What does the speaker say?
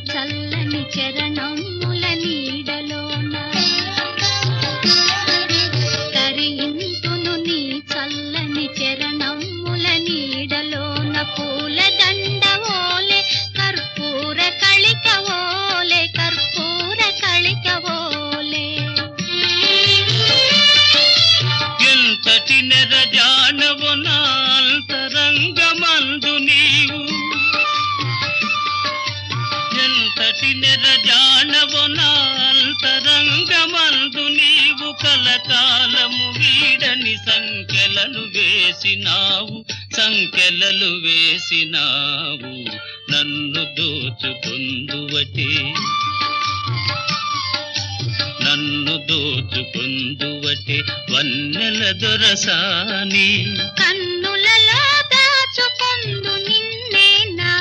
చల్లని చరణముల నీడలోన తరింతును నీ చల్లని చరణముల నీడలోన పూలదండ ఓలే కర్పూర కళిక ఓలే కర్పూర కళిక ఓలే ఎంతటి నెరజానవు నా అంతరంగమందు నీవు ఎంతటి నెరజానవు నా అంతరంగమందు నీవు కలకాలము వీడని సంకెలలు వేసినావు నన్ను దోచుకుందువటే వన్నెల దొరసాని కన్నులలో దాచుకొందు నిన్నే నా